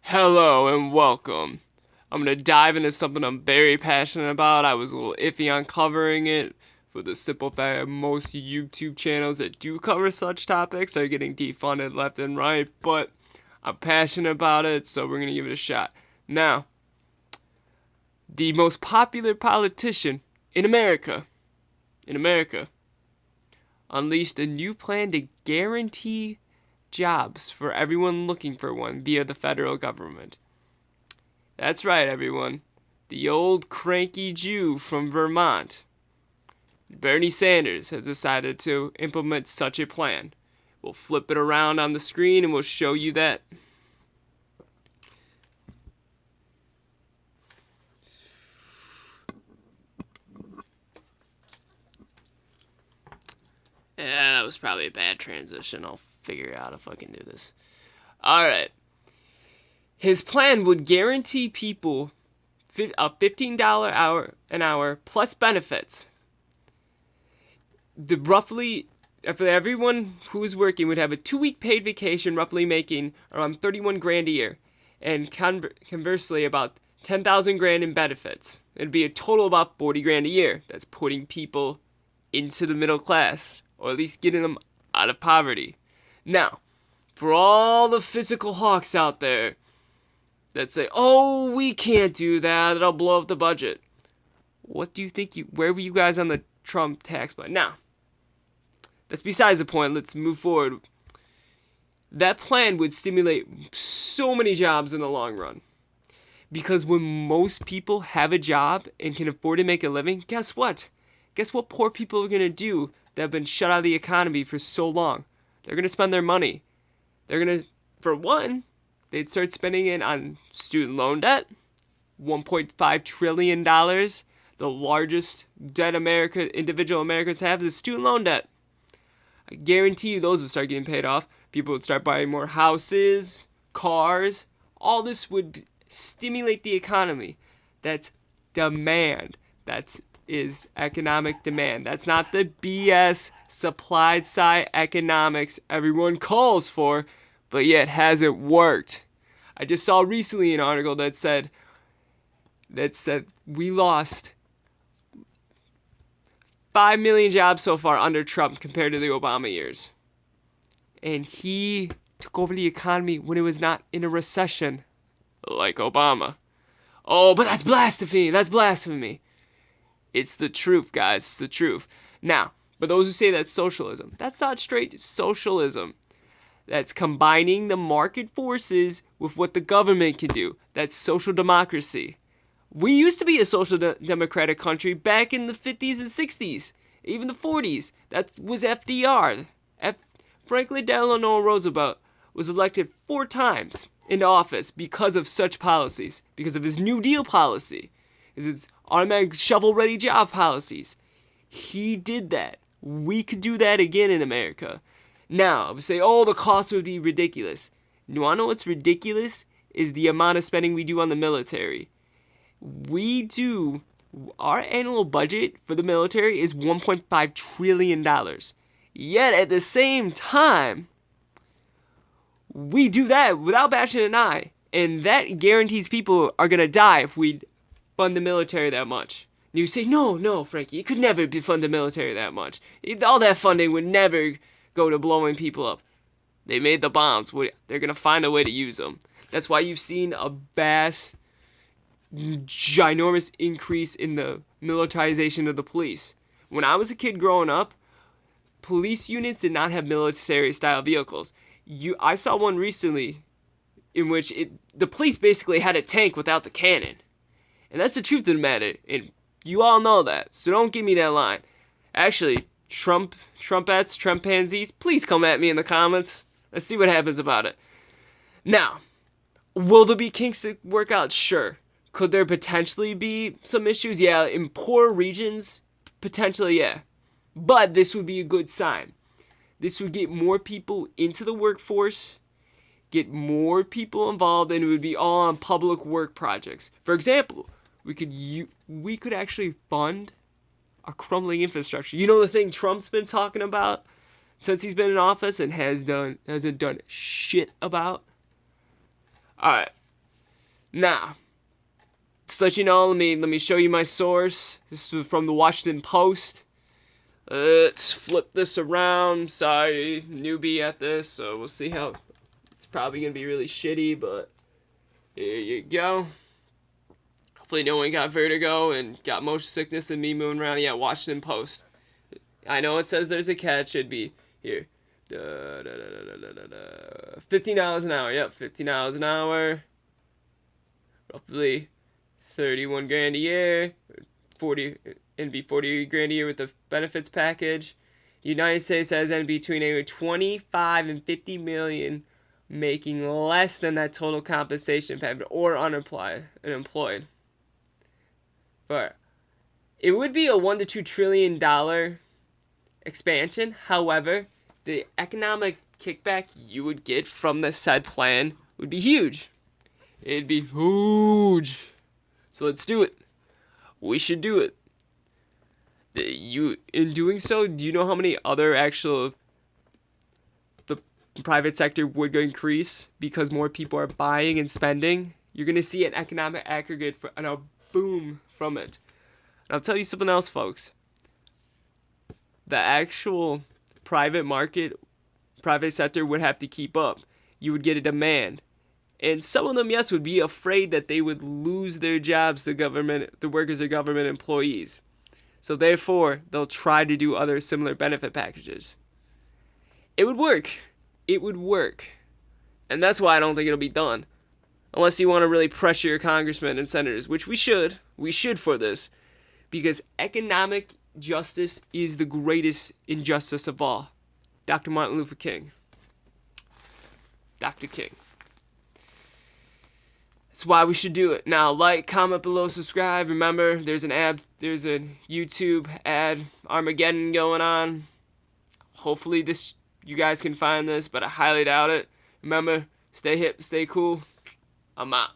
Hello and welcome. I'm going to dive into something I'm very passionate about. I was a little iffy on covering it for the simple fact that most YouTube channels that do cover such topics are getting defunded left and right, but I'm passionate about it, so we're going to give it a shot. Now, the most popular politician in America, unleashed a new plan to guarantee jobs for everyone looking for one via the federal government. That's right, everyone. The old cranky Jew from Vermont, Bernie Sanders, has decided to implement such a plan. We'll flip it around on the screen and we'll show you that. Yeah, that was probably a bad transition. I'll figure out if I can do this. Alright. His plan would guarantee people a $15 an hour plus benefits. Roughly, for everyone who is working, would have a 2-week paid vacation, roughly making around 31 grand a year, and conversely, about 10,000 grand in benefits. It'd be a total of about 40 grand a year. That's putting people into the middle class, or at least getting them out of poverty. Now, for all the physical hawks out there that say, "Oh, we can't do that, it'll blow up the budget." What do you think where were you guys on the Trump tax plan? Now, that's besides the point. Let's move forward. That plan would stimulate so many jobs in the long run. Because when most people have a job and can afford to make a living, guess what? Guess what poor people are going to do that have been shut out of the economy for so long? They're going to spend their money. They're going to, for one, they'd start spending it on student loan debt, $1.5 trillion. The largest debt individual Americans have is student loan debt. I guarantee you those would start getting paid off. People would start buying more houses, cars. All this would stimulate the economy. That's demand. That is economic demand. That's not the BS supply side economics everyone calls for, but yet hasn't worked. I just saw recently an article that said we lost 5 million jobs so far under Trump compared to the Obama years. And he took over the economy when it was not in a recession like Obama. Oh, but that's blasphemy. That's blasphemy. It's the truth, guys. It's the truth. Now, for those who say that's socialism, that's not straight socialism. That's combining the market forces with what the government can do. That's social democracy. We used to be a social democratic country back in the 50s and 60s, even the 40s. That was FDR. Franklin Delano Roosevelt was elected 4 times into office because of such policies, because of his New Deal policy, his automatic shovel-ready job policies. He did that. We could do that again in America. Now, I would say, oh, the cost would be ridiculous. You want to know what's ridiculous? Is the amount of spending we do on the military. Our annual budget for the military is $1.5 trillion. Yet, at the same time, we do that without bashing an eye. And that guarantees people are going to die if we fund the military that much. And you say, no, Frankie, it could never fund the military that much. All that funding would never go to blowing people up. They made the bombs. They're going to find a way to use them. That's why you've seen a vast, ginormous increase in the militarization of the police. When I was a kid growing up, police units did not have military-style vehicles. I saw one recently in which the police basically had a tank without the cannon. And that's the truth of the matter. And you all know that. So don't give me that line. Actually, Trumpettes, Trumpansies, please come at me in the comments. Let's see what happens about it. Now, will there be kinks to work out? Sure. Could there potentially be some issues? Yeah, in poor regions, potentially, yeah. But this would be a good sign. This would get more people into the workforce, get more people involved, and it would be all on public work projects. For example, we could actually fund a crumbling infrastructure. You know the thing Trump's been talking about since he's been in office and hasn't done shit about? Alright, Now, just to let you know, let me show you my source. This is from the Washington Post. Let's flip this around. Sorry, newbie at this, so we'll see how. It's probably gonna be really shitty, but here you go. Hopefully no one got vertigo and got motion sickness and me moving around. Yeah, Washington Post. I know it says there's a catch. It'd be here. 15 hours an hour. Yep, 15 hours an hour. Roughly 31 grand a year. 40 grand a year with the benefits package. United States has in between 25 and 50 million making less than that total compensation payment or unemployed. But it would be a $1 to $2 trillion expansion. However, the economic kickback you would get from the said plan would be huge. It'd be huge. So let's do it. We should do it. In doing so, do you know how many other the private sector would increase because more people are buying and spending? You're going to see an economic aggregate and a boom from it. And I'll tell you something else, folks. The actual private sector would have to keep up. You would get a demand. And some of them, yes, would be afraid that they would lose their jobs, the workers or government employees. So therefore, they'll try to do other similar benefit packages. It would work. It would work. And that's why I don't think it'll be done. Unless you want to really pressure your congressmen and senators, which we should. We should for this. Because economic justice is the greatest injustice of all. Dr. Martin Luther King. Dr. King. That's why we should do it. Now, like, comment below, subscribe. Remember, there's a YouTube ad Armageddon going on. Hopefully you guys can find this, but I highly doubt it. Remember, stay hip, stay cool. I'm out.